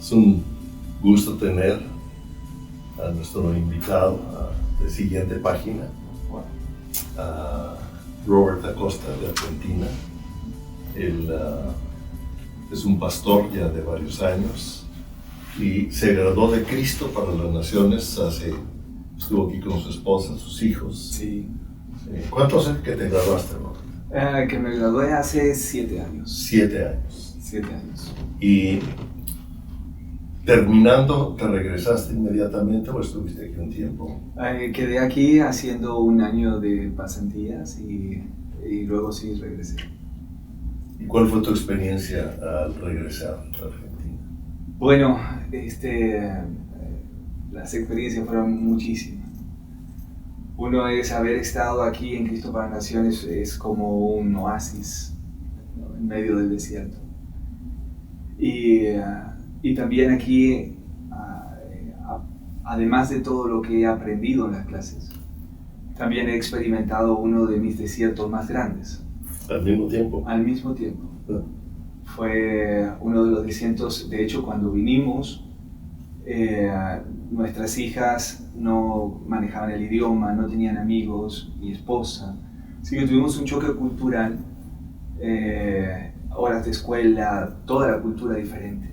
Es un gusto tener a nuestro invitado de siguiente página, a Robert Acosta de Argentina. Él es un pastor ya de varios años y se graduó de Cristo para las Naciones estuvo aquí con su esposa, sus hijos. Sí. ¿Cuántos años que te graduaste, Robert? Que me gradué hace 7 años. 7 años. 7 años. Y terminando, ¿te regresaste inmediatamente o estuviste aquí un tiempo? Quedé aquí haciendo un año de pasantías y luego sí regresé. ¿Y cuál fue tu experiencia al regresar a Argentina? Bueno, las experiencias fueron muchísimas. Uno es haber estado aquí en Cristo para Naciones, es como un oasis, ¿no?, en medio del desierto. Y también aquí, además de todo lo que he aprendido en las clases, también he experimentado uno de mis desiertos más grandes. ¿Al mismo tiempo? Al mismo tiempo. Fue uno de los desiertos, de hecho, cuando vinimos, nuestras hijas no manejaban el idioma, no tenían amigos, mi esposa. Así que tuvimos un choque cultural, horas de escuela, toda la cultura diferente.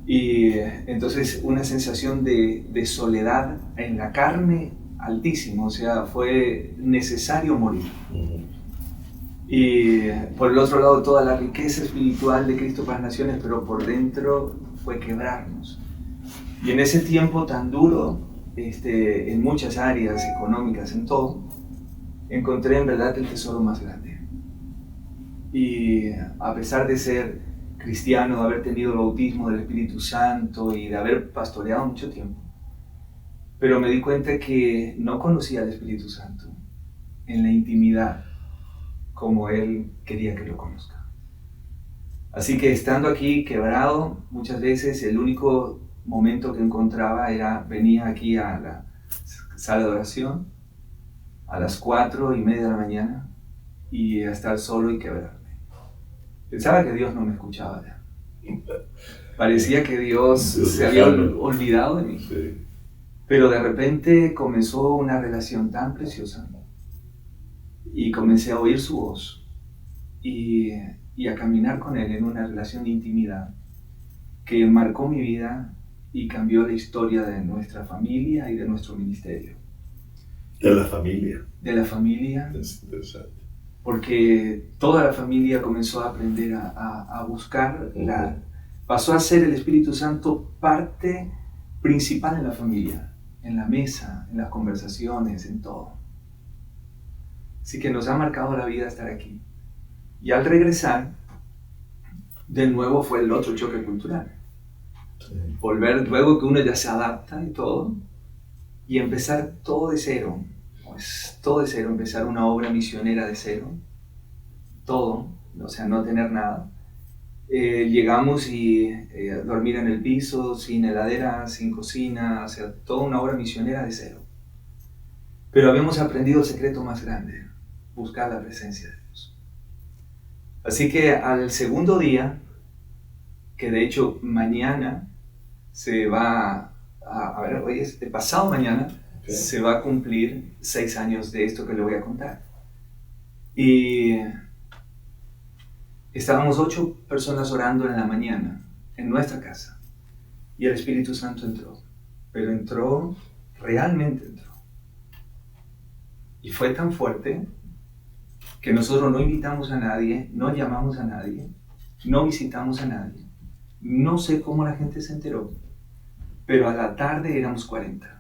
Y entonces una sensación de soledad en la carne altísima, o sea, fue necesario morir. Y por el otro lado toda la riqueza espiritual de Cristo para las Naciones, pero por dentro fue quebrarnos. Y en ese tiempo tan duro, en muchas áreas económicas, en todo, encontré en verdad el tesoro más grande. Y a pesar de ser cristiano, de haber tenido el bautismo del Espíritu Santo y de haber pastoreado mucho tiempo, pero me di cuenta que no conocía al Espíritu Santo en la intimidad como Él quería que lo conozca. Así que estando aquí quebrado, muchas veces el único momento que encontraba venía aquí a la sala de oración a las 4:30 de la mañana y a estar solo y quebrarme. Pensaba que Dios no me escuchaba ya. Parecía que Dios se había olvidado de mí. Sí. Pero de repente comenzó una relación tan preciosa y comencé a oír su voz y a caminar con Él en una relación de intimidad que marcó mi vida y cambió la historia de nuestra familia y de nuestro ministerio. De la familia. De la familia. Es interesante. Porque toda la familia comenzó a aprender a buscar, pasó a ser el Espíritu Santo parte principal en la familia, en la mesa, en las conversaciones, en todo. Así que nos ha marcado la vida estar aquí. Y al regresar, de nuevo fue el otro choque cultural. Sí. Volver, luego que uno ya se adapta y todo, y empezar todo de cero. Pues todo de cero, empezar una obra misionera de cero, todo, o sea, no tener nada. Llegamos y dormir en el piso, sin heladera, sin cocina, o sea, toda una obra misionera de cero. Pero habíamos aprendido el secreto más grande, buscar la presencia de Dios. Así que al segundo día, que de hecho mañana se va hoy es pasado mañana, Okay. Se va a cumplir 6 años de esto que le voy a contar. Y estábamos 8 personas orando en la mañana, en nuestra casa. Y el Espíritu Santo entró. Pero entró, realmente entró. Y fue tan fuerte que nosotros no invitamos a nadie, no llamamos a nadie, no visitamos a nadie. No sé cómo la gente se enteró, pero a la tarde éramos 40.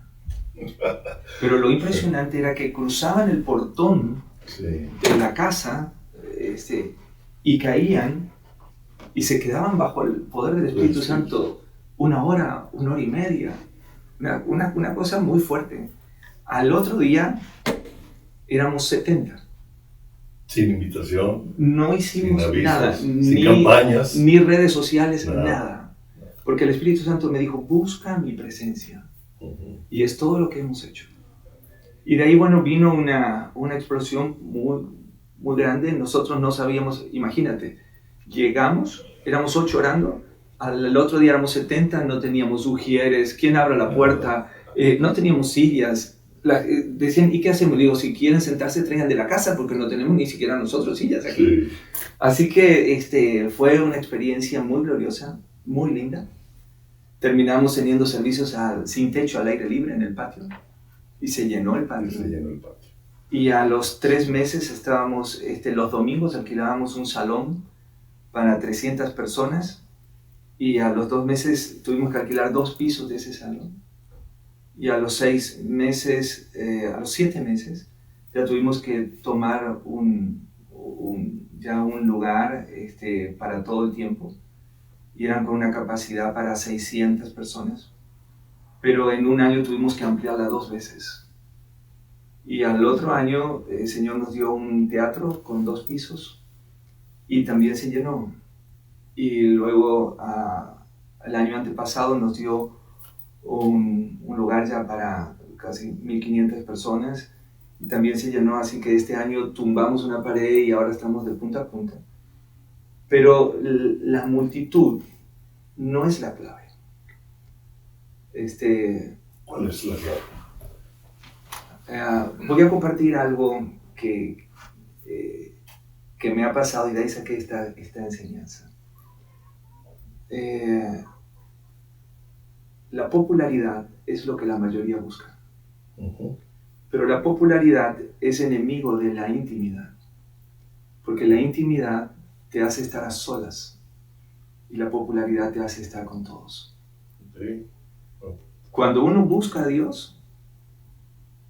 Pero lo impresionante era que cruzaban el portón de la casa y caían y se quedaban bajo el poder del Espíritu Santo 1 hora, 1 hora y media. Una cosa muy fuerte. Al otro día éramos 70. Sin invitación. No hicimos sin avisos, nada. sin campañas. Ni redes sociales, nada. Porque el Espíritu Santo me dijo, busca mi presencia. Y es todo lo que hemos hecho. Y de ahí, bueno, vino una explosión muy, muy grande. Nosotros no sabíamos, imagínate, llegamos, éramos 8 orando, al otro día éramos 70, no teníamos ujieres, ¿quién abre la puerta? No teníamos sillas. Decían, ¿y qué hacemos? Digo, si quieren sentarse, traigan de la casa, porque no tenemos ni siquiera nosotros sillas aquí. Sí. Así que fue una experiencia muy gloriosa, muy linda. Terminamos teniendo servicios sin techo, al aire libre, en el patio. Y se llenó el patio. Se llenó el patio. Y a los 3 meses estábamos, los domingos alquilábamos un salón para 300 personas. Y a los 2 meses tuvimos que alquilar 2 pisos de ese salón. Y a los 6 meses, a los 7 meses, ya tuvimos que tomar un lugar para todo el tiempo. Y eran con una capacidad para 600 personas. Pero en un año tuvimos que ampliarla 2 veces. Y al otro año el Señor nos dio un teatro con 2 pisos y también se llenó. Y luego el año antepasado nos dio un lugar ya para casi 1500 personas y también se llenó, así que este año tumbamos una pared y ahora estamos de punta a punta. Pero la multitud no es la clave. ¿Cuál es la clave? Voy a compartir algo que me ha pasado y de ahí saqué esta enseñanza. La popularidad es lo que la mayoría busca. Uh-huh. Pero la popularidad es enemigo de la intimidad. Porque la intimidad te hace estar a solas y la popularidad te hace estar con todos. Sí. Cuando uno busca a Dios,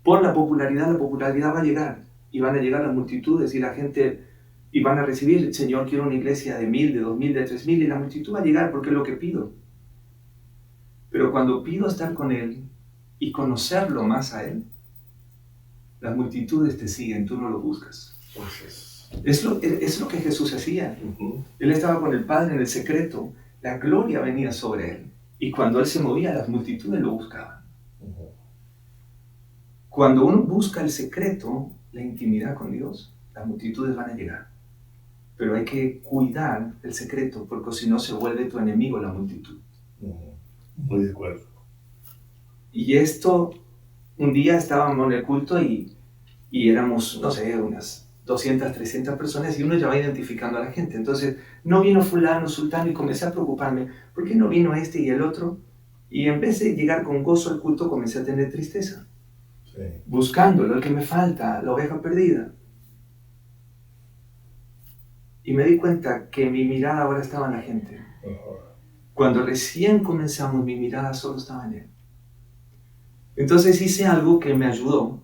por la popularidad va a llegar. Y van a llegar las multitudes y la gente, y van a recibir, Señor, quiero una iglesia de 1000, de 2000, de 3000, y la multitud va a llegar porque es lo que pido. Pero cuando pido estar con Él y conocerlo más a Él, las multitudes te siguen, tú no lo buscas. Es lo que Jesús hacía. Uh-huh. Él estaba con el Padre en el secreto, la gloria venía sobre Él. Y cuando Él se movía, las multitudes lo buscaban. Uh-huh. Cuando uno busca el secreto, la intimidad con Dios, las multitudes van a llegar. Pero hay que cuidar el secreto, porque si no se vuelve tu enemigo la multitud. Uh-huh. Muy de acuerdo. Y un día estábamos en el culto y éramos, no sé, unas 200, 300 personas y uno ya va identificando a la gente. Entonces, no vino fulano, sultano y comencé a preocuparme. ¿Por qué no vino este y el otro? Y en vez de llegar con gozo al culto, comencé a tener tristeza. Sí. Buscándolo, el que me falta, la oveja perdida. Y me di cuenta que mi mirada ahora estaba en la gente. Uh-huh. Cuando recién comenzamos, mi mirada solo estaba en Él. Entonces hice algo que me ayudó.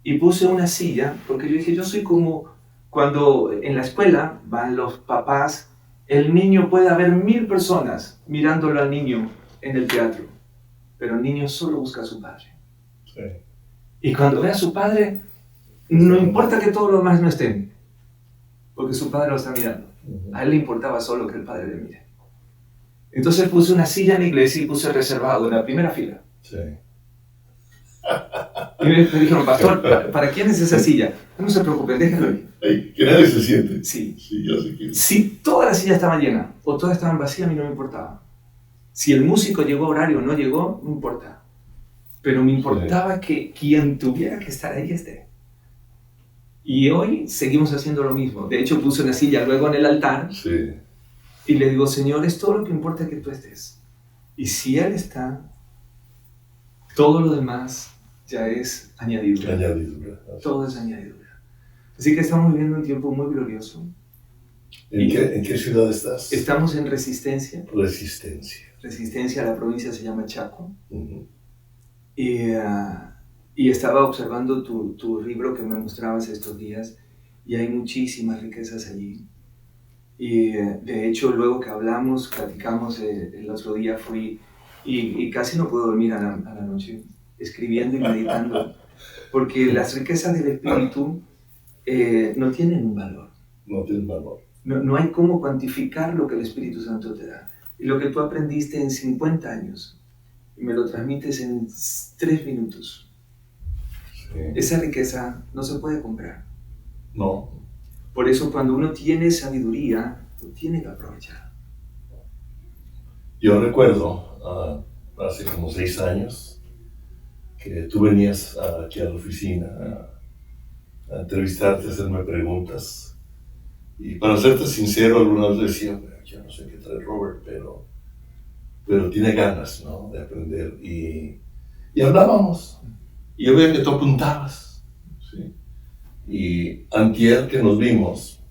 Y puse una silla, porque yo dije, yo soy como cuando en la escuela van los papás, el niño puede haber 1000 personas mirándolo al niño en el teatro, pero el niño solo busca a su padre. Sí. Y cuando ve a su padre, no importa que todos los demás no estén, porque su padre lo está mirando. Uh-huh. A él le importaba solo que el padre le mire. Entonces puse una silla en la iglesia y puse reservado en la primera fila. Sí. Y me dijeron, pastor, ¿para quién es esa silla? No se preocupen, déjenlo ahí. Ay, que nadie se siente. Sí. Sí, yo sé que... Si todas las sillas estaban llenas o todas estaban vacías, a mí no me importaba. Si el músico llegó a horario o no llegó, no importa. Pero me importaba que quien tuviera que estar ahí esté. Y hoy seguimos haciendo lo mismo. De hecho, puse una silla luego en el altar. Sí. Y le digo, Señor, es todo lo que importa que tú estés. Y si Él está, todo lo demás ya es añadidura. Añadidura. Todo es añadidura. Así que estamos viviendo un tiempo muy glorioso. ¿En qué ciudad estás? Estamos en Resistencia. Resistencia. Resistencia, la provincia se llama Chaco. Uh-huh. Y estaba observando tu libro que me mostrabas estos días y hay muchísimas riquezas allí. Y de hecho, luego que hablamos, platicamos, el otro día fui y casi no puedo dormir a la noche, escribiendo y meditando, porque las riquezas del Espíritu no tienen un valor. No tienen valor. No hay cómo cuantificar lo que el Espíritu Santo te da. Y lo que tú aprendiste en 50 años, y me lo transmites en 3 minutos. Sí. Esa riqueza no se puede comprar. No. Por eso cuando uno tiene sabiduría, lo tiene que aprovechar. Yo recuerdo hace como 6 años que tú venías aquí a la oficina a entrevistarte, a hacerme preguntas. Y para serte sincero, algunas veces decía, yo no sé qué trae Robert, pero tiene ganas, ¿no?, de aprender. Y hablábamos. Y yo veía que tú apuntabas. ¿Sí? Y antier que nos vimos,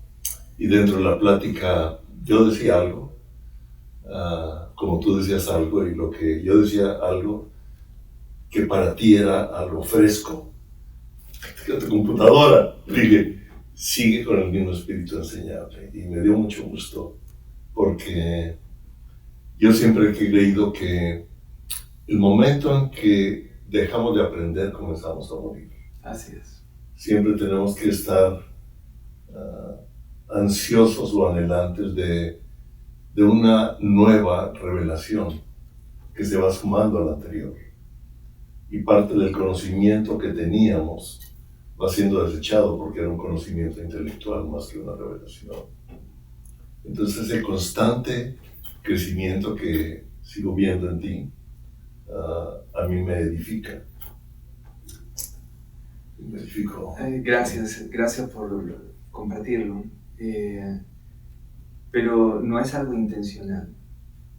y dentro de la plática yo decía algo, como tú decías algo, y lo que yo decía algo, que para ti era algo fresco. Que tu computadora, dije, sigue con el mismo espíritu enseñable. Y me dio mucho gusto, porque yo siempre he creído que el momento en que dejamos de aprender, comenzamos a morir. Así es. Siempre tenemos que estar ansiosos o anhelantes de una nueva revelación que se va sumando a la anterior. Y parte del conocimiento que teníamos va siendo desechado porque era un conocimiento intelectual más que una revelación. Entonces ese constante crecimiento que sigo viendo en ti, a mí me edifica. Me edifico. Gracias por compartirlo. Pero no es algo intencional.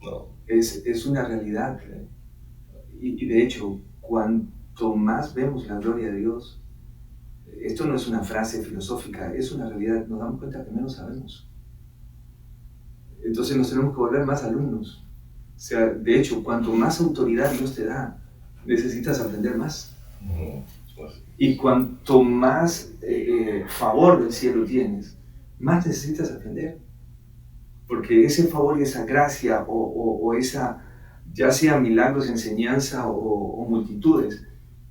No. Es una realidad. Y de hecho, cuanto más vemos la gloria de Dios, esto no es una frase filosófica, es una realidad, nos damos cuenta que menos sabemos. Entonces nos tenemos que volver más alumnos. O sea, de hecho, cuanto más autoridad Dios te da, necesitas aprender más. Y cuanto más favor del cielo tienes, más necesitas aprender. Porque ese favor y esa gracia o esa, ya sea milagros, enseñanza o multitudes,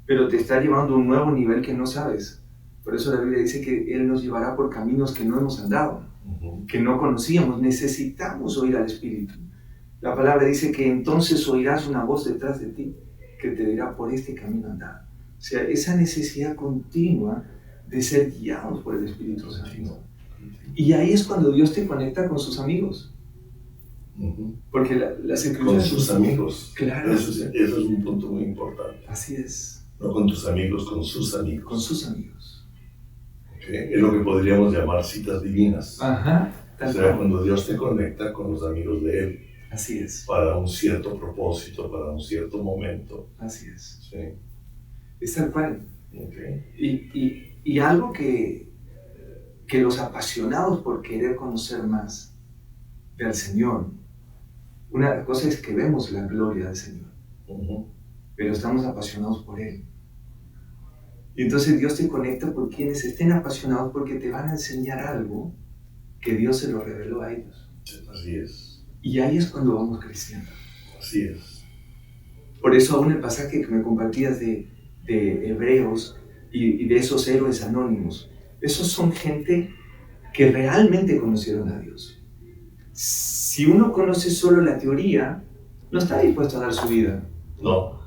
pero te está llevando a un nuevo nivel que no sabes. Por eso la Biblia dice que Él nos llevará por caminos que no hemos andado, que no conocíamos. Necesitamos oír al Espíritu. La palabra dice que entonces oirás una voz detrás de ti que te dirá por este camino andar. O sea, esa necesidad continua de ser guiados por el Espíritu Santo. Y ahí es cuando Dios te conecta con sus amigos. Porque las escrituras... Con sus amigos. Claro. Eso es un punto muy importante. Así es. No con tus amigos, con sus amigos. Con sus amigos. ¿Okay? Es lo que podríamos llamar citas divinas. Ajá. O sea, cuando Dios te conecta con los amigos de Él. Así es. Para un cierto propósito, para un cierto momento. Así es. Sí. Es tal cual. Okay. Y algo que los apasionados por querer conocer más del Señor, una cosa es que vemos la gloria del Señor, pero estamos apasionados por Él. Y entonces Dios te conecta por quienes estén apasionados porque te van a enseñar algo que Dios se lo reveló a ellos. Así es. Y ahí es cuando vamos creciendo. Así es. Por eso aún el pasaje que me compartías de Hebreos y de esos héroes anónimos, esos son gente que realmente conocieron a Dios. Si uno conoce solo la teoría, no está dispuesto a dar su vida. No,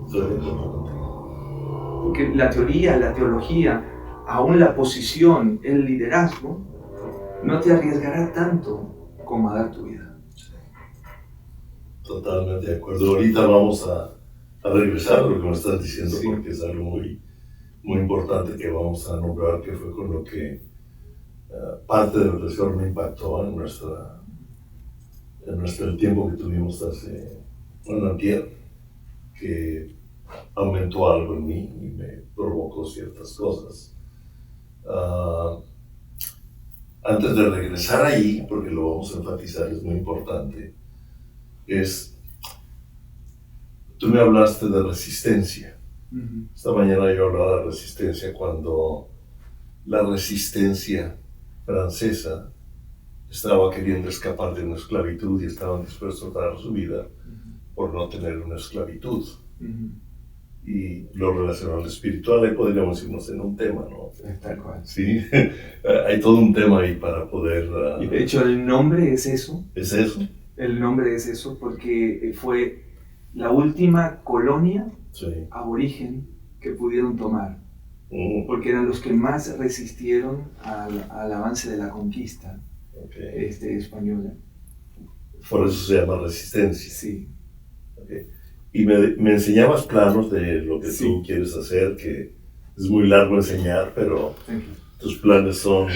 estoy de acuerdo contigo. Porque la teoría, la teología, aún la posición, el liderazgo, no te arriesgará tanto como a dar tu vida. Totalmente de acuerdo. Ahorita vamos a regresar a lo que me estás diciendo, sí, porque es algo muy, muy importante que vamos a nombrar, que fue con lo que parte de lo que el Señor me impactó en el tiempo que tuvimos antier, que aumentó algo en mí y me provocó ciertas cosas. Antes de regresar ahí, porque lo vamos a enfatizar, es muy importante, tú me hablaste de resistencia. Esta mañana yo hablaba de resistencia cuando la resistencia francesa estaba queriendo escapar de una esclavitud y estaban dispuestos a dar su vida por no tener una esclavitud. Y lo relacionado al espiritual, ahí podríamos irnos en un tema, ¿no? Tal cual. Sí, hay todo un tema ahí para poder... Y de hecho el nombre es eso. ¿Es eso? El nombre es eso porque fue la última colonia, sí, aborigen que pudieron tomar. Porque eran los que más resistieron al avance de la conquista, okay, española. por eso se llama resistencia. Sí. Okay. Y me enseñabas planos de lo que Sí. tú quieres hacer, que es muy largo enseñar, pero tus planes son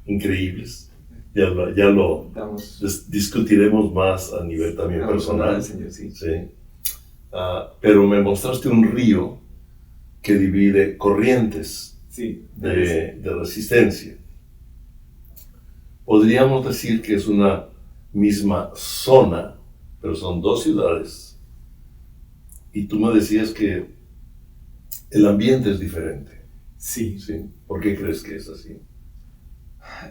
increíbles. Ya lo discutiremos más a nivel también personal. Señor, sí. Sí. Pero me mostraste un río que divide corrientes Sí. de resistencia. Podríamos decir que es una misma zona, pero son dos ciudades. Y tú me decías que el ambiente es diferente. Sí. ¿Sí? ¿Por qué crees que es así?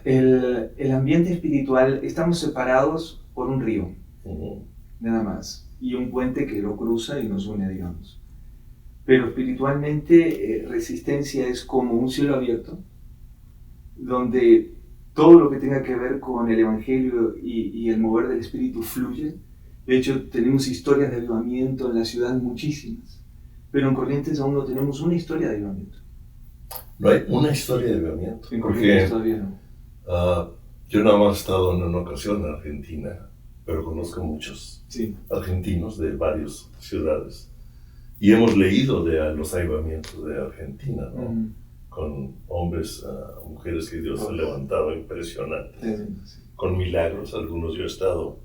El ambiente espiritual, estamos separados por un río, Uh-huh. nada más, y un puente que lo cruza y nos une, digamos. Pero espiritualmente, resistencia es como un cielo abierto, donde todo lo que tenga que ver con el Evangelio y el mover del Espíritu fluye. De hecho, tenemos historias de avivamiento en la ciudad, muchísimas, pero en Corrientes aún no tenemos una historia de avivamiento. No hay una historia de avivamiento. En Corrientes todavía no. Yo nada más he estado en una ocasión en Argentina, pero conozco muchos argentinos de varias ciudades. Y hemos leído de los avivamientos de Argentina, ¿no? Con hombres, mujeres que Dios ha levantado impresionantes, con milagros. Algunos yo he estado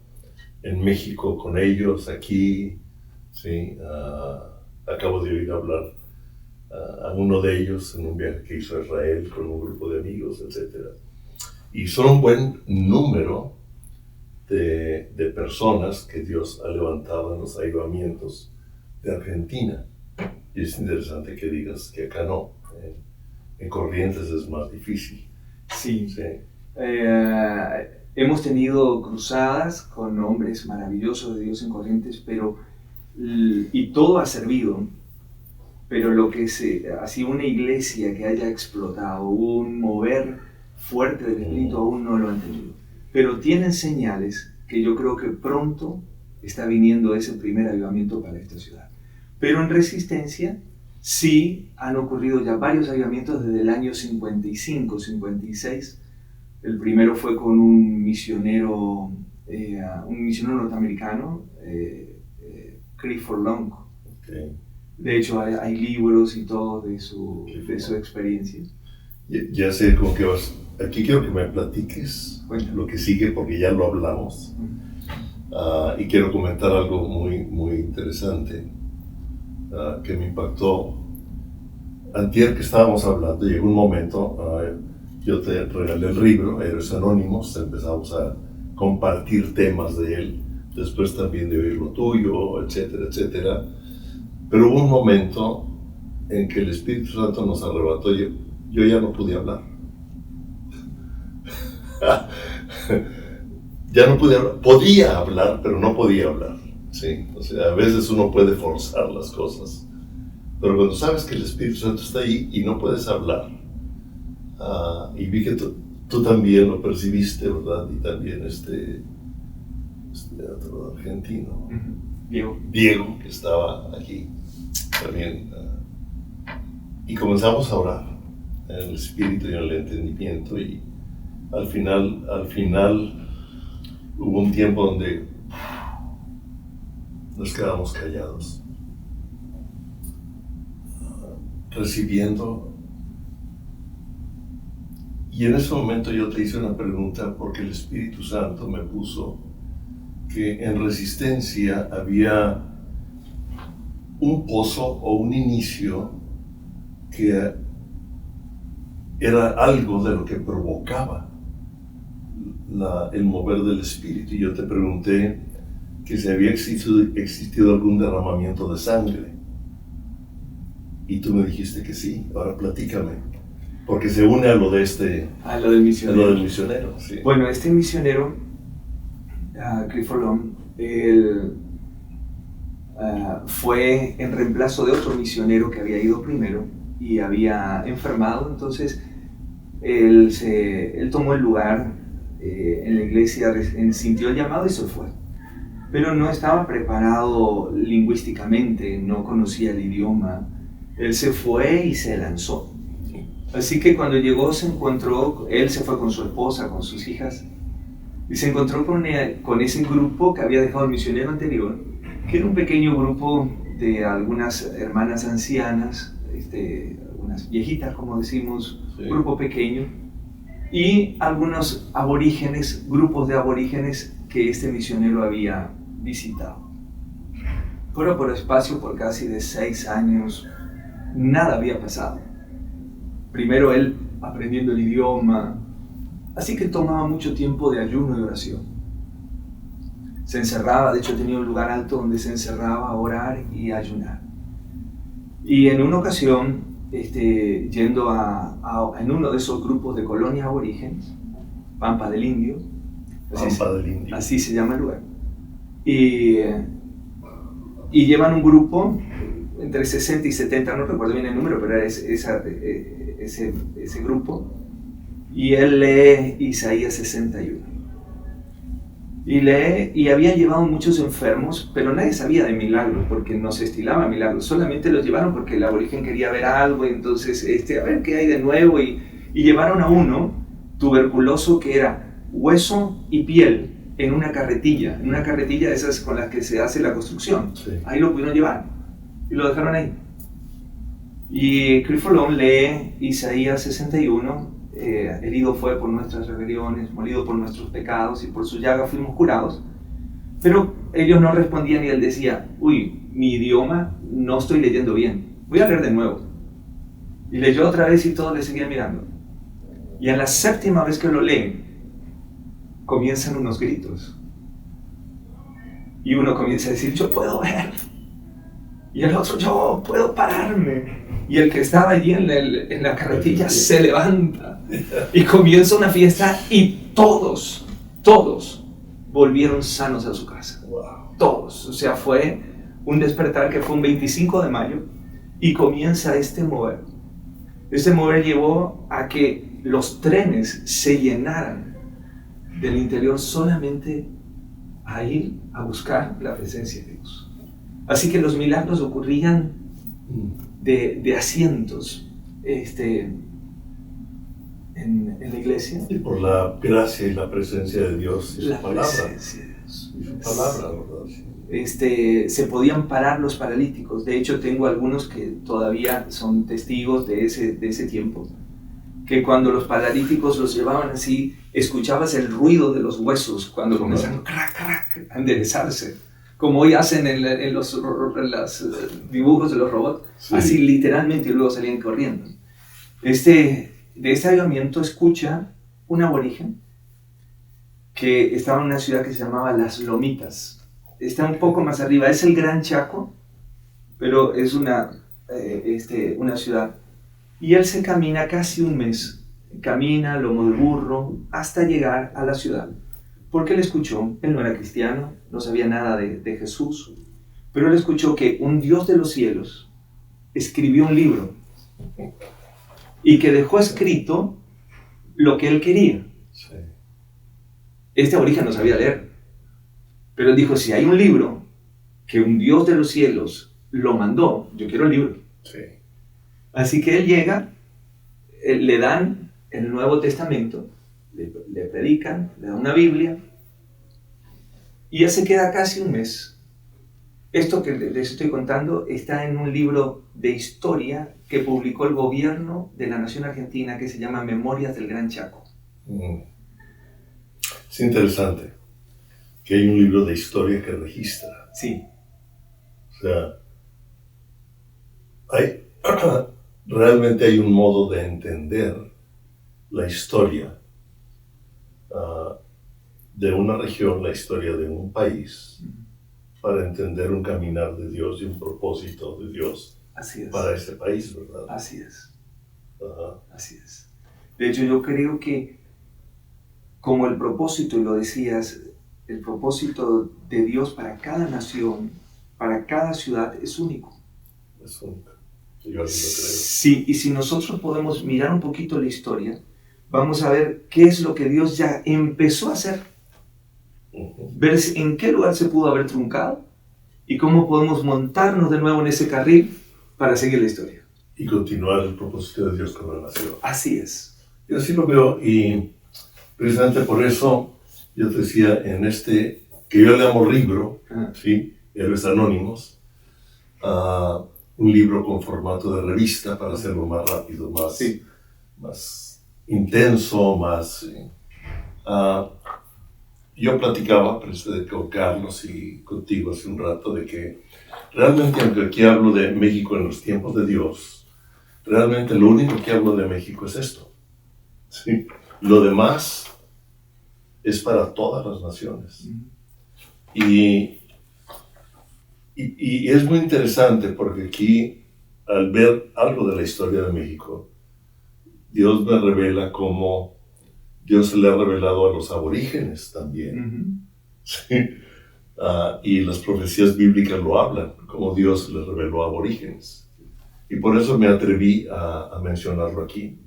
en México con ellos, aquí, ¿sí? Acabo de oír hablar a uno de ellos en un viaje que hizo a Israel con un grupo de amigos, etc. Y son un buen número de personas que Dios ha levantado en los avivamientos de Argentina. Y es interesante que digas que acá no. En Corrientes es más difícil. Sí. Hemos tenido cruzadas con hombres maravillosos de Dios en Corrientes, y todo ha servido. Pero lo que así una iglesia que haya explotado, un mover fuerte del Espíritu, aún no lo han tenido. Pero tienen señales que yo creo que pronto está viniendo ese primer avivamiento para esta ciudad. Pero en Resistencia sí han ocurrido ya varios avivamientos desde el año 55, 56. El primero fue con un misionero norteamericano, Clifford Long. Okay. De hecho, hay libros y todo de su experiencia. Ya sé cómo que vas. Aquí quiero que me platiques lo que sigue, porque ya lo hablamos. Y quiero comentar algo muy, muy interesante que me impactó. Antier que estábamos hablando, llegó un momento, yo te regalé el libro, Héroes Anónimos, empezamos a compartir temas de él, después también de oír lo tuyo, etcétera, etcétera. Pero hubo un momento en que el Espíritu Santo nos arrebató, yo ya no podía hablar. Ya no podía hablar, pero no podía hablar. ¿Sí? O sea, a veces uno puede forzar las cosas, pero cuando sabes que el Espíritu Santo está ahí y no puedes hablar, y vi que tú también lo percibiste, ¿verdad? Y también este otro argentino, Diego, que estaba aquí también, y comenzamos a orar en el Espíritu y en el entendimiento, y al final hubo un tiempo donde nos quedamos callados, recibiendo. Y en ese momento yo te hice una pregunta, porque el Espíritu Santo me puso que en Resistencia había un pozo o un inicio que era algo de lo que provocaba el mover del Espíritu. Y yo te pregunté que si había existido algún derramamiento de sangre. Y tú me dijiste que sí. Ahora platícame, porque se une a lo de lo del misionero. A lo del misionero, sí. Bueno, este misionero, Clifford Long, él fue en reemplazo de otro misionero que había ido primero y había enfermado. Entonces él tomó el lugar en la iglesia, sintió el llamado y se fue. Pero no estaba preparado lingüísticamente, no conocía el idioma. Él se fue y se lanzó. Así que cuando llegó se encontró, él se fue con su esposa, con sus hijas, y se encontró con ese grupo que había dejado el misionero anterior, que era un pequeño grupo de algunas hermanas ancianas, algunas viejitas, como decimos, Sí. un grupo pequeño, y algunos aborígenes, grupos de aborígenes que este misionero había visitado. Pero por espacio, por casi de 6 años, nada había pasado. Primero él aprendiendo el idioma, así que tomaba mucho tiempo de ayuno y oración. Se encerraba, de hecho tenía un lugar alto donde se encerraba a orar y a ayunar. Y en una ocasión, yendo en uno de esos grupos de colonias aborígenes, Pampa del Indio, así se llama el lugar, y llevan un grupo entre 60 y 70, no recuerdo bien el número, pero era ese grupo, y él lee Isaías 61. Y lee, y había llevado muchos enfermos, pero nadie sabía de milagros, porque no se estilaba milagros, solamente los llevaron porque el aborigen quería ver algo, y entonces, a ver qué hay de nuevo, y llevaron a uno tuberculoso que era hueso y piel, en una carretilla de esas con las que se hace la construcción. Sí. Ahí lo pudieron llevar y lo dejaron ahí. Y Crifolón lee Isaías 61, herido fue por nuestras rebeliones, molido por nuestros pecados y por su llaga fuimos curados. Pero ellos no respondían y él decía, uy, mi idioma no estoy leyendo bien, voy a leer de nuevo. Y leyó otra vez y todos le seguían mirando. Y a la 7ª vez que lo leen, comienzan unos gritos. Y uno comienza a decir, yo puedo ver. Y el otro, yo puedo pararme. Y el que estaba allí en la carretilla se levanta. Y comienza una fiesta y todos volvieron sanos a su casa. Wow. Todos. O sea, fue un despertar que fue un 25 de mayo y comienza este mover. Este mover llevó a que los trenes se llenaran del interior solamente a ir a buscar la presencia de Dios. Así que los milagros ocurrían de asientos en la iglesia. Y por la gracia y la presencia de Dios y su palabra. Presencia de Dios. Y su palabra, ¿verdad? Sí. Se podían parar los paralíticos. De hecho, tengo algunos que todavía son testigos de ese tiempo, que cuando los paralíticos los llevaban así, escuchabas el ruido de los huesos cuando comenzaban a enderezarse, como hoy hacen en los dibujos de los robots, sí. Así literalmente, y luego salían corriendo. De este avivamiento escucha un aborigen que estaba en una ciudad que se llamaba Las Lomitas. Está un poco más arriba, es el Gran Chaco, pero es una ciudad. Y él se camina casi un mes, camina a lomo de burro hasta llegar a la ciudad. Porque él escuchó, él no era cristiano, no sabía nada de Jesús, pero él escuchó que un Dios de los cielos escribió un libro y que dejó escrito lo que él quería. Sí. Este aborigen no sabía leer, pero él dijo, si hay un libro que un Dios de los cielos lo mandó, yo quiero el libro. Sí. Así que él llega, le dan el Nuevo Testamento, le predican, le dan una Biblia, y ya se queda casi un mes. Esto que les estoy contando está en un libro de historia que publicó el gobierno de la nación argentina que se llama Memorias del Gran Chaco. Es interesante que hay un libro de historia que registra. Sí. O sea, realmente hay un modo de entender la historia de una región, la historia de un país, para entender un caminar de Dios y un propósito de Dios. Así es. Para ese país, ¿verdad? Así es. Ajá. Así es. De hecho, yo creo que como el propósito, y lo decías, el propósito de Dios para cada nación, para cada ciudad, es único. Es único. Yo así lo creo. Sí, y si nosotros podemos mirar un poquito la historia, vamos a ver qué es lo que Dios ya empezó a hacer. Ver en qué lugar se pudo haber truncado y cómo podemos montarnos de nuevo en ese carril para seguir la historia. Y continuar el propósito de Dios con la nación. Así es. Y así lo veo, y precisamente por eso yo te decía, en este, que yo le llamo libro, Ajá. ¿sí? Héroes Anónimos, un libro con formato de revista para hacerlo más rápido, más, Sí. más intenso, más... yo platicaba con Carlos y contigo hace un rato de que realmente, aunque aquí hablo de México en los tiempos de Dios, realmente lo único que hablo de México es esto. ¿Sí? Lo demás es para todas las naciones. Y es muy interesante porque aquí, al ver algo de la historia de México, Dios me revela cómo Dios se le ha revelado a los aborígenes también. Sí. Y las profecías bíblicas lo hablan, como Dios les reveló a aborígenes. Y por eso me atreví a mencionarlo aquí,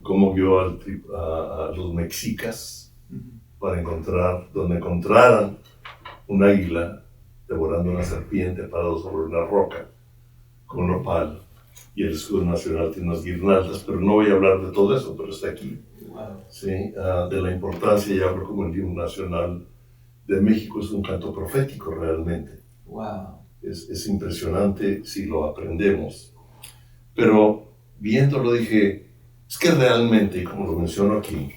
cómo vio a los mexicas para encontrar, donde encontraran un águila devorando una serpiente parado sobre una roca con un nopal, y el escudo nacional tiene unas guirnaldas, pero no voy a hablar de todo eso, pero está aquí. Wow. ¿Sí? De la importancia, y hablo como el himno nacional de México, es un canto profético realmente. Wow. Es impresionante si lo aprendemos. Pero viéndolo dije, es que realmente, y como lo menciono aquí,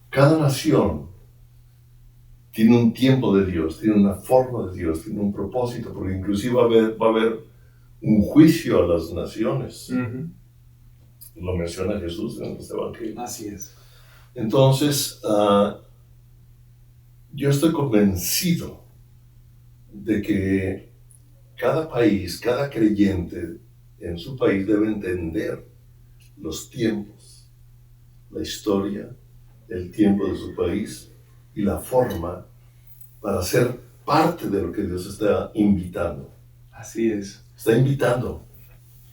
cada nación tiene un tiempo de Dios, tiene una forma de Dios, tiene un propósito, porque inclusive va a haber un juicio a las naciones. Lo menciona Jesús en este evangelio. Así es. Entonces, yo estoy convencido de que cada país, cada creyente en su país debe entender los tiempos, la historia, el tiempo de su país y la forma para ser parte de lo que Dios está invitando. Así es. Está invitando.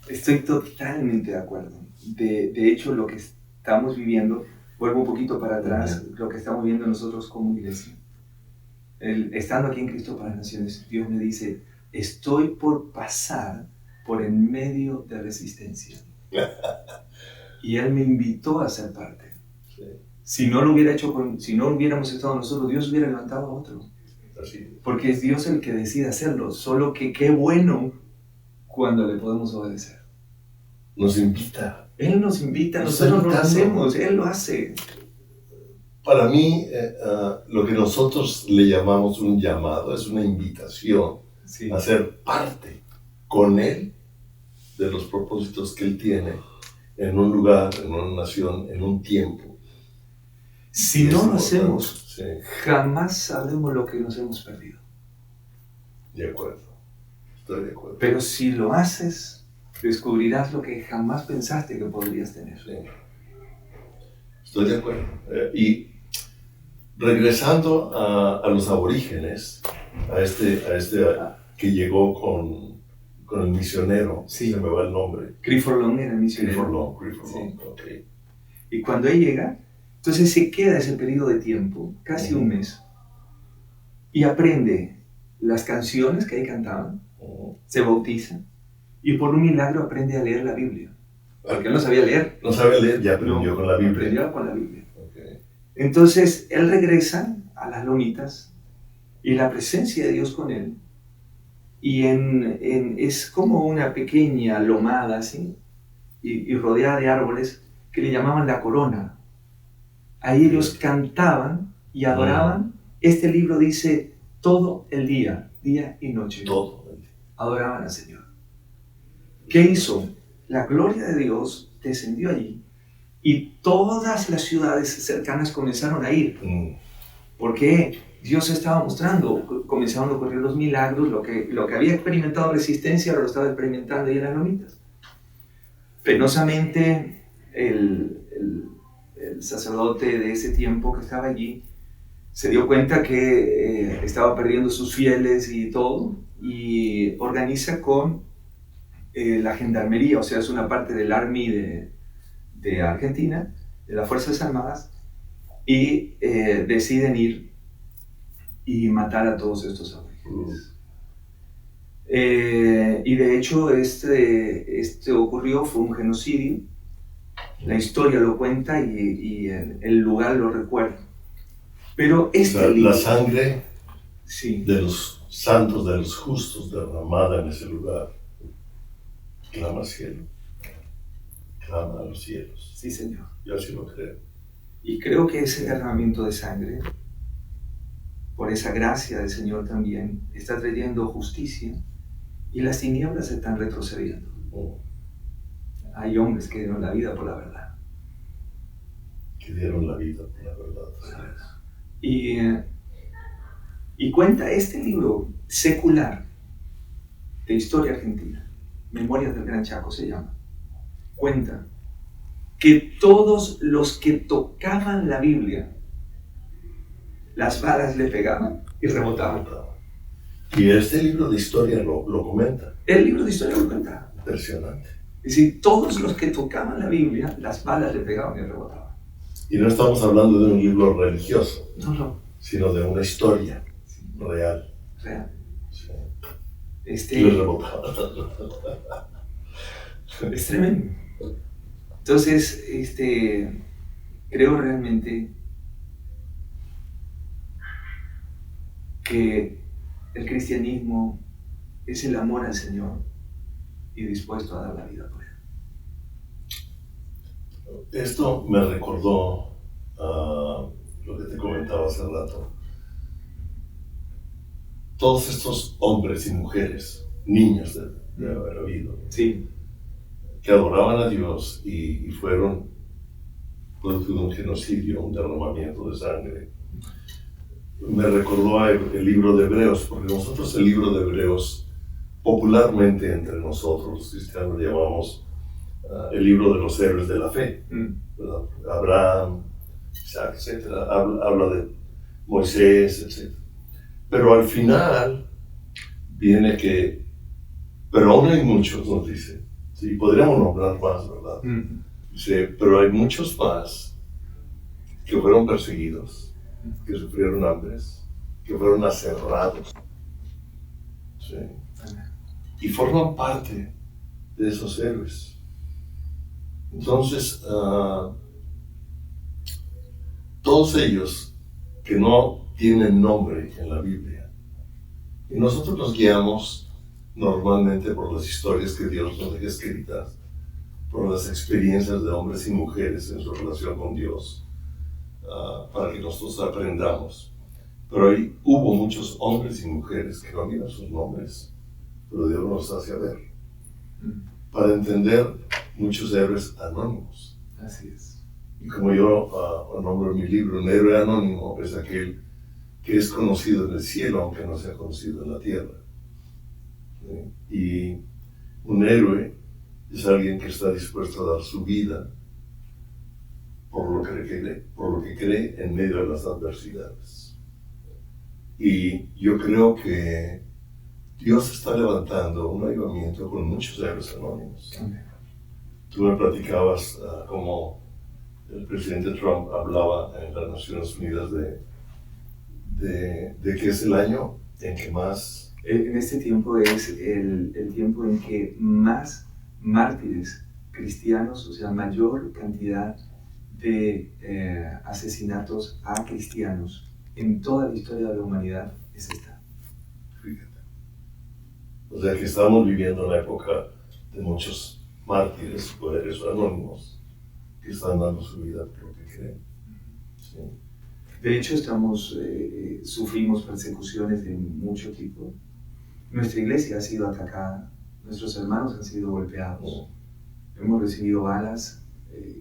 Estoy totalmente de acuerdo. De hecho, lo que estamos viviendo, vuelvo un poquito para atrás, lo que estamos viendo nosotros como iglesia. Estando aquí en Cristo para las Naciones, Dios me dice, estoy por pasar por en medio de resistencia. Y Él me invitó a ser parte. Sí. Si no lo hubiera hecho, si no hubiéramos estado nosotros, Dios hubiera levantado a otro. Así. Porque es Dios el que decide hacerlo. Solo que qué bueno cuando le podemos obedecer. Nos invita. Él nos invita, nosotros no lo hacemos, Él lo hace. Para mí, lo que nosotros le llamamos un llamado es una invitación Sí. a ser parte con Él de los propósitos que Él tiene en un lugar, en una nación, en un tiempo. Si no lo hacemos, sí, jamás sabremos lo que nos hemos perdido. De acuerdo, estoy de acuerdo. Pero si lo haces, descubrirás lo que jamás pensaste que podrías tener. Sí. Estoy de acuerdo. Y regresando a los aborígenes, a este que llegó con el misionero, sí. Se me va el nombre. Clifford Long era el misionero. Clifford Long, okay. Y cuando él llega, entonces se queda ese periodo de tiempo, casi un mes, y aprende las canciones que ahí cantaban, se bautiza, y por un milagro aprende a leer la Biblia. Porque él no sabía leer. No sabía leer, ya aprendió con la Biblia. Aprendió con la Biblia. Okay. Entonces, él regresa a las lonitas, y la presencia de Dios con él, y es como una pequeña lomada, ¿sí? y rodeada de árboles, que le llamaban la corona. Ahí ellos cantaban y adoraban. Este libro dice, todo el día, día y noche, todo el día, adoraban al Señor. ¿Qué hizo? La gloria de Dios descendió allí y todas las ciudades cercanas comenzaron a ir. Porque Dios estaba mostrando, comenzaron a ocurrir los milagros, lo que había experimentado resistencia ahora lo estaba experimentando ahí en las lonitas. Penosamente, el sacerdote de ese tiempo que estaba allí se dio cuenta que estaba perdiendo sus fieles y todo, y organiza con la gendarmería, o sea, es una parte del Army de Argentina, de las Fuerzas Armadas, y deciden ir y matar a todos estos aborígenes. Y de hecho este ocurrió, fue un genocidio. La historia lo cuenta y el lugar lo recuerda. Pero este La libro, sangre sí, de los santos, de los justos, derramada en ese lugar, clama al cielo, clama a los cielos. sí, Señor. Yo así lo creo. Y creo que ese derramamiento de sangre, por esa gracia del Señor también, está trayendo justicia y las tinieblas están retrocediendo. Hay hombres que dieron la vida por la verdad. Que dieron la vida por la verdad. Por la verdad. Y cuenta este libro secular de historia argentina, Memorias del Gran Chaco se llama, cuenta que todos los que tocaban la Biblia, las balas le pegaban y rebotaban. Y este libro de historia lo comenta. El libro de historia lo cuenta. Impresionante. Es decir, todos los que tocaban la Biblia, las balas le pegaban y rebotaban. Y no estamos hablando de un libro religioso, No. sino de una historia real. Real. Sí. Este, Y rebotaba. Es tremendo. Entonces, creo realmente que el cristianismo es el amor al Señor y dispuesto a dar la vida por Él. Esto me recordó lo que te comentaba hace rato. Todos estos hombres y mujeres, niños de haber habido, Sí. que adoraban a Dios y fueron producto de un genocidio, un derramamiento de sangre. Me recordó el libro de Hebreos, porque nosotros el libro de Hebreos, popularmente entre nosotros los cristianos, llamamos el libro de los héroes de la fe, ¿verdad? Abraham, Isaac, etc. Habla de Moisés, etc. Pero al final viene que, pero aún hay muchos, nos dice, sí, podríamos nombrar más, ¿verdad? Dice, pero hay muchos más que fueron perseguidos, que sufrieron hambres, que fueron aserrados, ¿sí? Y forman parte de esos héroes. Entonces, todos ellos que no tienen nombre en la Biblia, y nosotros nos guiamos normalmente por las historias que Dios nos deja escritas, por las experiencias de hombres y mujeres en su relación con Dios, para que nosotros aprendamos. Pero ahí hubo muchos hombres y mujeres que no habían sus nombres, pero Dios nos hace ver, para entender muchos héroes anónimos. Así es. Y como yo nombro en mi libro, un héroe anónimo es aquel que es conocido en el cielo, aunque no sea conocido en la tierra. ¿Sí? Y un héroe es alguien que está dispuesto a dar su vida por lo que cree en medio de las adversidades. Y yo creo que Dios está levantando un avivamiento con muchos héroes anónimos. Amén. Tú me platicabas cómo el presidente Trump hablaba en las Naciones Unidas de que es el año en que más... En este tiempo es el tiempo en que más mártires cristianos, o sea, mayor cantidad de asesinatos a cristianos en toda la historia de la humanidad es esta. Fíjate. O sea que estamos viviendo una época de muchos mártires, poderes anónimos, que están dando su vida por lo que creen. ¿Sí? De hecho, sufrimos persecuciones de mucho tipo. Nuestra iglesia ha sido atacada, nuestros hermanos han sido golpeados, hemos recibido balas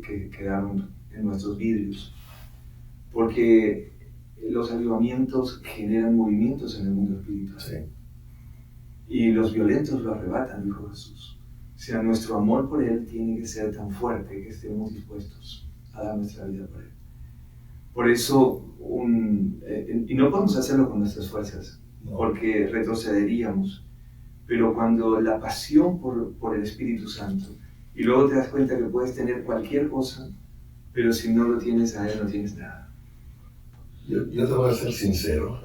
que quedaron en nuestros vidrios, porque los avivamientos generan movimientos en el mundo espiritual. Sí. Y los violentos lo arrebatan, dijo Jesús. O sea, nuestro amor por Él tiene que ser tan fuerte que estemos dispuestos a dar nuestra vida por Él. Por eso, y no podemos hacerlo con nuestras fuerzas, porque retrocederíamos. Pero cuando la pasión por el Espíritu Santo, y luego te das cuenta que puedes tener cualquier cosa, pero si no lo tienes a Él, no tienes nada. Yo te voy a ser sincero,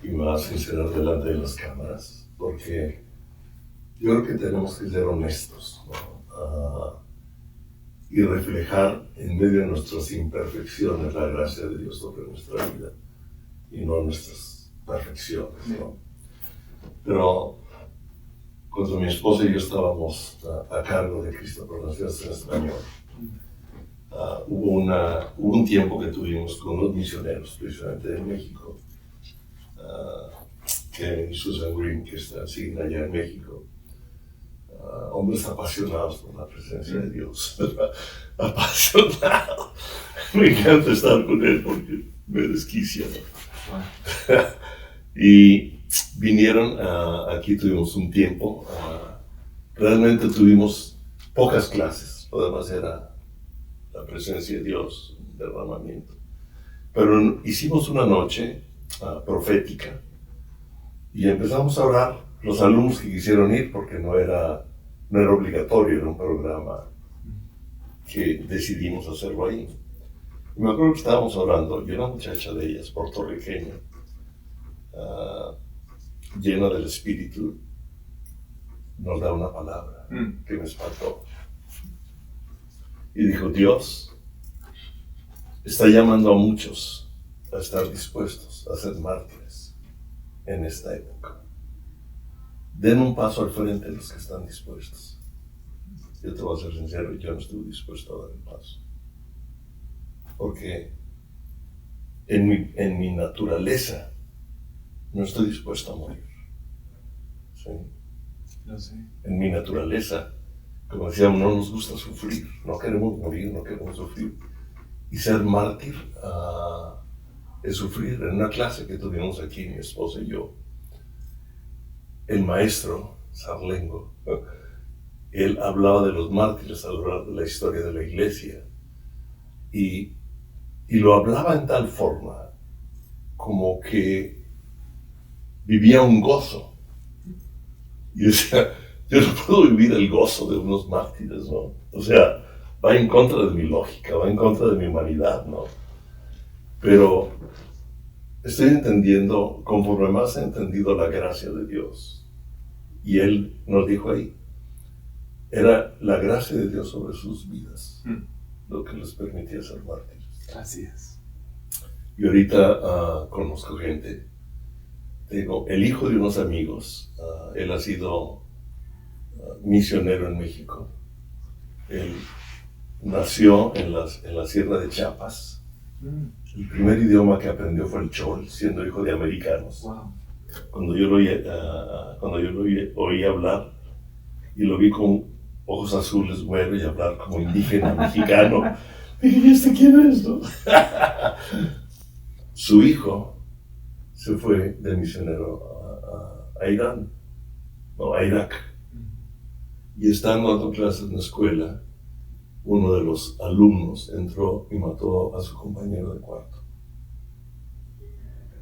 y me voy a sincerar delante de las cámaras, porque yo creo que tenemos que ser honestos, ¿no? y reflejar en medio de nuestras imperfecciones la gracia de Dios sobre nuestra vida y no nuestras perfecciones, ¿no? Pero cuando mi esposa y yo estábamos a cargo de Cristo por Naciones en español, hubo un tiempo que tuvimos con unos misioneros, precisamente de México, Ken y Susan Green, que siguen allá en México, hombres apasionados por la presencia de Dios, apasionados. Me encanta estar con él porque me desquicia, ¿no? Y vinieron, aquí tuvimos un tiempo, realmente tuvimos pocas clases, lo demás era la presencia de Dios, un derramamiento. Pero hicimos una noche profética y empezamos a orar. Los alumnos que quisieron ir, porque no era obligatorio, era un programa que decidimos hacerlo ahí. Y me acuerdo que estábamos orando y una muchacha de ellas, puertorriqueña, llena del Espíritu, nos da una palabra que me espantó. Y dijo, Dios está llamando a muchos a estar dispuestos a ser mártires en esta época. Den un paso al frente los que están dispuestos. Yo te voy a ser sincero, yo no estuve dispuesto a dar el paso. Porque en mi naturaleza no estoy dispuesto a morir. ¿Sí? Lo sé. En mi naturaleza, como decíamos, no nos gusta sufrir, no queremos morir, no queremos sufrir. Y ser mártir es sufrir. En una clase que tuvimos aquí, mi esposa y yo, el maestro Sarlengo, él hablaba de los mártires al hablar de la historia de la iglesia y lo hablaba en tal forma como que vivía un gozo. Y decía, yo no puedo vivir el gozo de unos mártires, ¿no? O sea, va en contra de mi lógica, va en contra de mi humanidad, ¿no? Pero estoy entendiendo, conforme más he entendido la gracia de Dios, y Él nos dijo ahí, era la gracia de Dios sobre sus vidas, lo que les permitía ser mártires. Así es. Y ahorita conozco gente, tengo el hijo de unos amigos, él ha sido misionero en México, él nació en la Sierra de Chiapas. El primer idioma que aprendió fue el chol, siendo hijo de americanos. Wow. Cuando yo lo oí hablar y lo vi con ojos azules, güero, y hablar como indígena mexicano, dije, ¿y este quién es, no? Su hijo se fue de misionero a Irán, no, a Irak. Y estando dando clases en la escuela, uno de los alumnos entró y mató a su compañero de cuarto.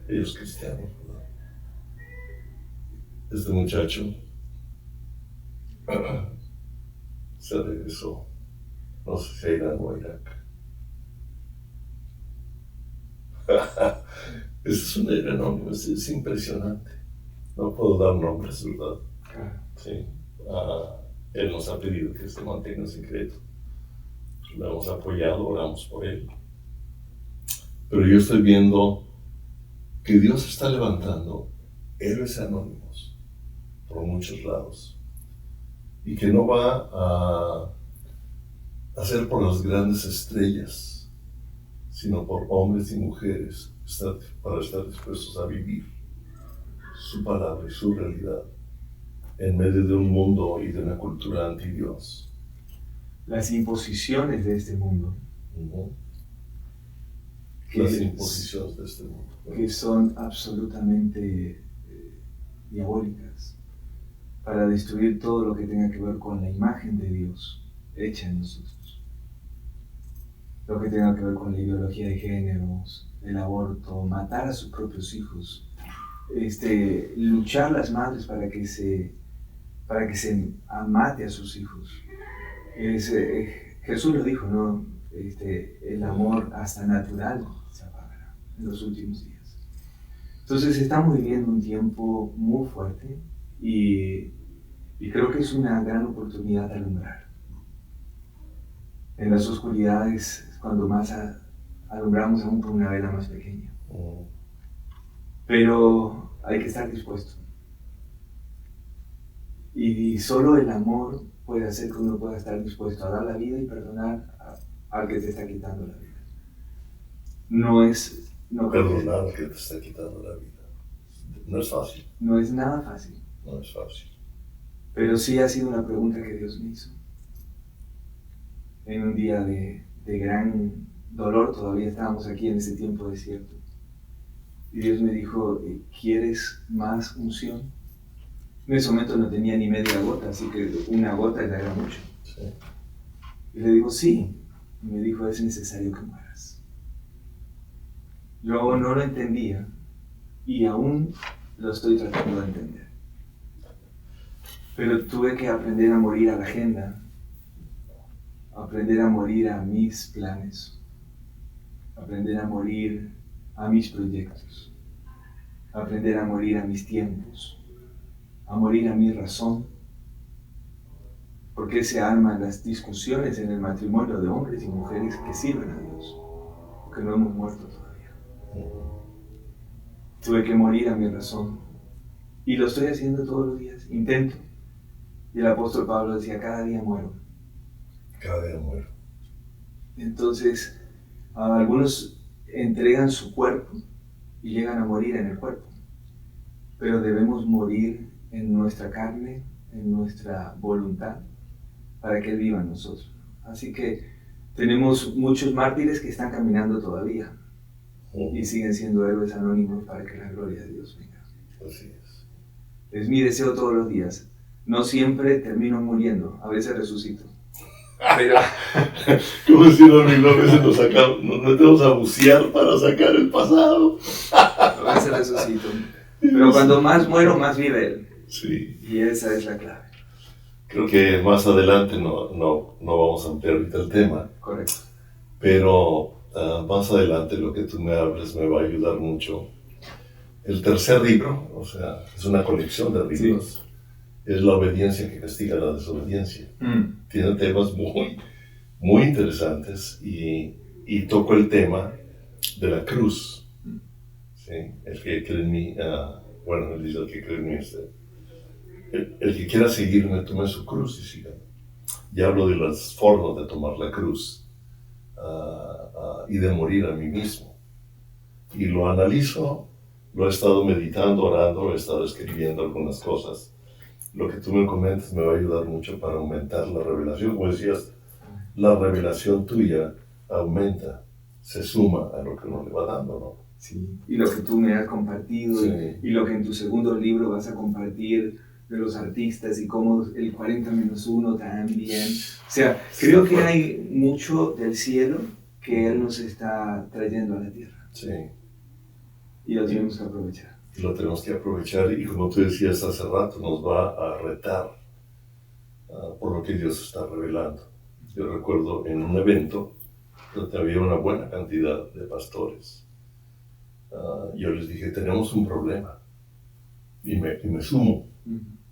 Ellos cristianos, ¿verdad? Este muchacho se regresó, no sé si a Irán o a Irak. Es una era enorme, es impresionante. No puedo dar nombres, ¿verdad? Sí. Él nos ha pedido que se mantenga en secreto. Lo hemos apoyado, oramos por él. Pero yo estoy viendo que Dios está levantando héroes anónimos por muchos lados. Y que no va a ser por las grandes estrellas, sino por hombres y mujeres para estar dispuestos a vivir su palabra y su realidad en medio de un mundo y de una cultura anti-Dios. Las imposiciones de este mundo. Las imposiciones de este mundo. Que son absolutamente diabólicas para destruir todo lo que tenga que ver con la imagen de Dios hecha en nosotros. Lo que tenga que ver con la ideología de géneros, el aborto, matar a sus propios hijos, luchar las madres para que se mate a sus hijos. Jesús lo dijo, ¿no? El amor hasta natural se apagará en los últimos días. Entonces estamos viviendo un tiempo muy fuerte y creo que es una gran oportunidad de alumbrar. En las oscuridades es cuando más alumbramos aún con una vela más pequeña. Pero hay que estar dispuesto. Y solo el amor puede hacer que uno pueda estar dispuesto a dar la vida y perdonar al que te está quitando la vida. No Perdonar al que te está quitando la vida. No es fácil. No es nada fácil. No es fácil. Pero sí ha sido una pregunta que Dios me hizo. En un día de gran dolor, todavía estábamos aquí en ese tiempo desierto. Y Dios me dijo, ¿quieres más unción? En ese momento no tenía ni media gota, así que una gota ya era mucho. Sí. Y le digo, sí. Y me dijo, es necesario que mueras. Yo aún no lo entendía y aún lo estoy tratando de entender. Pero tuve que aprender a morir a la agenda, aprender a morir a mis planes, aprender a morir a mis proyectos, aprender a morir a mis tiempos, a morir a mi razón. Porque se arman las discusiones en el matrimonio de hombres y mujeres que sirven a Dios, porque no hemos muerto todavía. Tuve que morir a mi razón y lo estoy haciendo todos los días, intento. Y el apóstol Pablo decía, cada día muero. Cada día muero. Entonces, algunos entregan su cuerpo y llegan a morir en el cuerpo, pero debemos morir en nuestra carne, en nuestra voluntad, para que Él viva en nosotros. Así que tenemos muchos mártires que están caminando todavía y siguen siendo héroes anónimos para que la gloria de Dios venga. Así es. Es mi deseo todos los días. No siempre termino muriendo, a veces resucito. Pero Como si no, a veces nos metemos a bucear para sacar el pasado. a veces resucito. Pero cuando más muero, más vive Él. Sí. Y esa es la clave. Creo que más adelante no vamos a ampliar ahorita el tema. Correcto. Pero más adelante lo que tú me hables me va a ayudar mucho. El tercer libro, o sea, es una colección de libros. Sí. Es la obediencia que castiga la desobediencia. Tiene temas muy interesantes y toco el tema de la cruz. ¿Sí? El que cree en mí, bueno, él dice el que cree en mí, el que quiera seguirme, tome su cruz y sígame. Y hablo de las formas de tomar la cruz y de morir a mí mismo. Y lo analizo, lo he estado meditando, orando, he estado escribiendo algunas cosas. Lo que tú me comentas me va a ayudar mucho para aumentar la revelación. Como decías, la revelación tuya aumenta, se suma a lo que uno le va dando, ¿no? Sí, y lo que tú me has compartido, sí. y lo que en tu segundo libro vas a compartir de los artistas y cómo el 40-1 también. O sea, creo que hay mucho del cielo que Él nos está trayendo a la tierra. Sí. Y lo tenemos que aprovechar. Lo tenemos que aprovechar y como tú decías hace rato, nos va a retar por lo que Dios está revelando. Yo recuerdo en un evento donde había una buena cantidad de pastores. Yo les dije, tenemos un problema y me sumo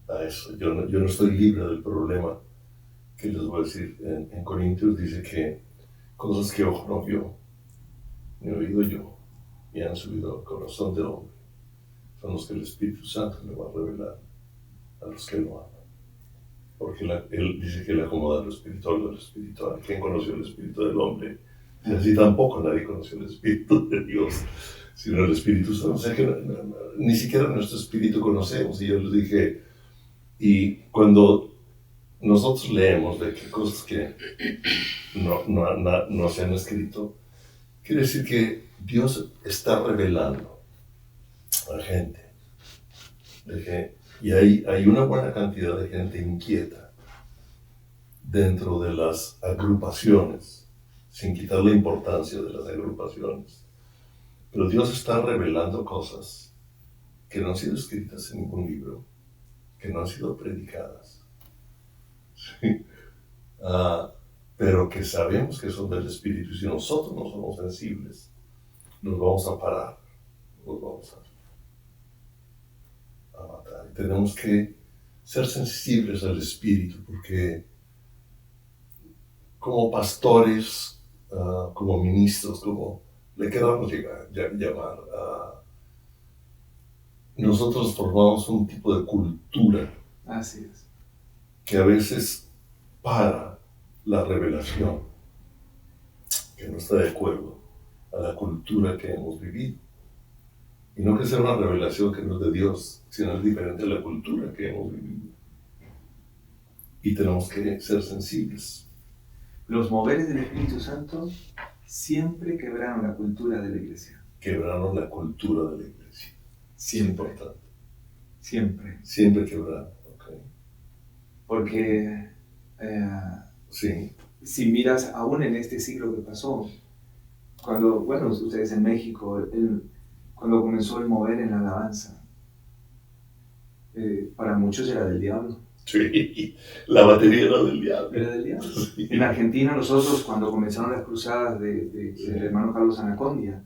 a eso. Yo no estoy libre del problema que les voy a decir. En Corintios dice que cosas que ojo no vio, ni oído yo, y han subido al corazón del hombre, son los que el Espíritu Santo le va a revelar a los que lo aman. Porque Él dice que Él acomoda lo espiritual de lo espiritual. ¿Quién conoció el Espíritu del hombre? Y así tampoco nadie conoció el Espíritu de Dios, sino el Espíritu Santo. O sea que ni siquiera nuestro espíritu conocemos. Y yo les dije, y cuando nosotros leemos de qué cosas que no se han escrito, quiere decir que Dios está revelando a gente, y hay una buena cantidad de gente inquieta dentro de las agrupaciones, sin quitar la importancia de las agrupaciones. Pero Dios está revelando cosas que no han sido escritas en ningún libro, que no han sido predicadas, ¿sí? Pero que sabemos que son del Espíritu, y si nosotros no somos sensibles, nos vamos a parar, nos vamos a matar. Y tenemos que ser sensibles al Espíritu, porque como pastores, como ministros, como le queramos llamar, nosotros formamos un tipo de cultura. Así es. Que a veces para la revelación, que no está de acuerdo a la cultura que hemos vivido. Y no que sea una revelación que no es de Dios, sino es diferente a la cultura que hemos vivido. Y tenemos que ser sensibles. Los moveres del Espíritu Santo siempre quebraron la cultura de la iglesia. Quebraron la cultura de la iglesia. Siempre. Es importante. Siempre. Siempre quebraron. Okay. Porque sí. Si miras aún en este siglo que pasó, cuando, bueno, ustedes en México, cuando comenzó el mover en la alabanza, para muchos era del diablo. Sí, la batería era del diablo. Era del diablo. Sí. En Argentina nosotros, cuando comenzaron las cruzadas del hermano Carlos Anacondia,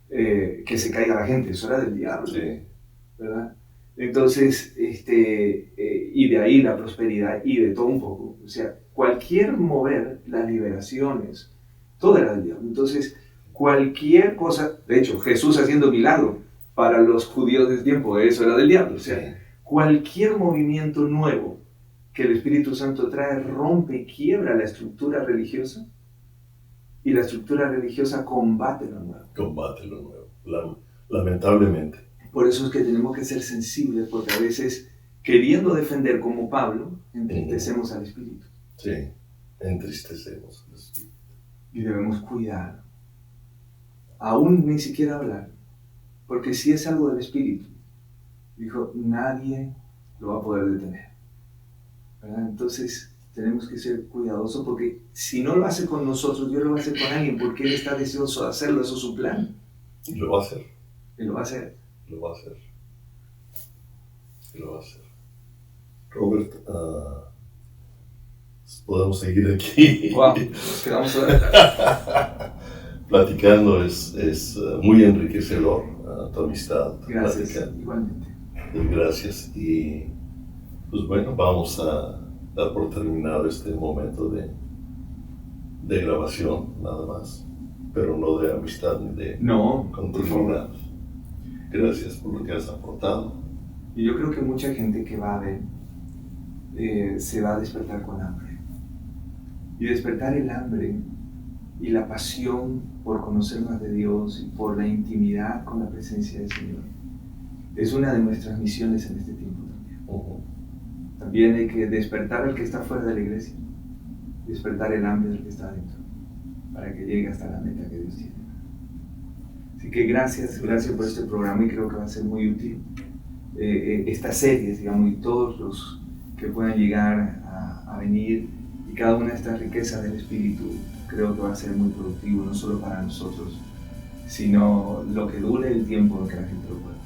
que se caiga la gente, eso era del diablo. Sí. ¿Verdad? Entonces, y de ahí la prosperidad y de todo un poco. O sea, cualquier mover, las liberaciones, todo era del diablo. Entonces, cualquier cosa, de hecho, Jesús haciendo milagro para los judíos del tiempo, eso era del diablo. O sea, cualquier movimiento nuevo que el Espíritu Santo trae rompe y quiebra la estructura religiosa, y la estructura religiosa combate lo nuevo. Combate lo nuevo, lamentablemente. Por eso es que tenemos que ser sensibles, porque a veces, queriendo defender como Pablo, entristecemos al Espíritu. Sí, entristecemos al Espíritu. Y debemos cuidar. Aún ni siquiera hablar, porque si es algo del Espíritu, dijo, nadie lo va a poder detener. ¿Verdad? Entonces, tenemos que ser cuidadosos, porque si no lo hace con nosotros, Dios lo va a hacer con alguien, porque Él está deseoso de hacerlo, eso es su plan. Y lo va a hacer. Él lo va a hacer. Lo va a hacer. Lo va a hacer. Robert, podemos seguir aquí. Wow, nos quedamos ahora. Platicando es muy enriquecedor tu amistad. Gracias, platicando. igualmente. Gracias. Y pues bueno, vamos a dar por terminado este momento de grabación, nada más. Pero no de amistad ni de continuidad. Gracias por lo que has aportado. Y yo creo que mucha gente que va a ver se va a despertar con hambre. Y despertar el hambre y la pasión por conocer más de Dios y por la intimidad con la presencia del Señor es una de nuestras misiones en este tiempo también. También hay que despertar al que está fuera de la iglesia, despertar el hambre del que está adentro, para que llegue hasta la meta que Dios tiene. Así que gracias por este programa, y creo que va a ser muy útil estas series, digamos, y todos los que puedan llegar a venir, y cada una de estas riquezas del Espíritu creo que va a ser muy productivo, no solo para nosotros, sino lo que dure el tiempo en que la gente lo pueda.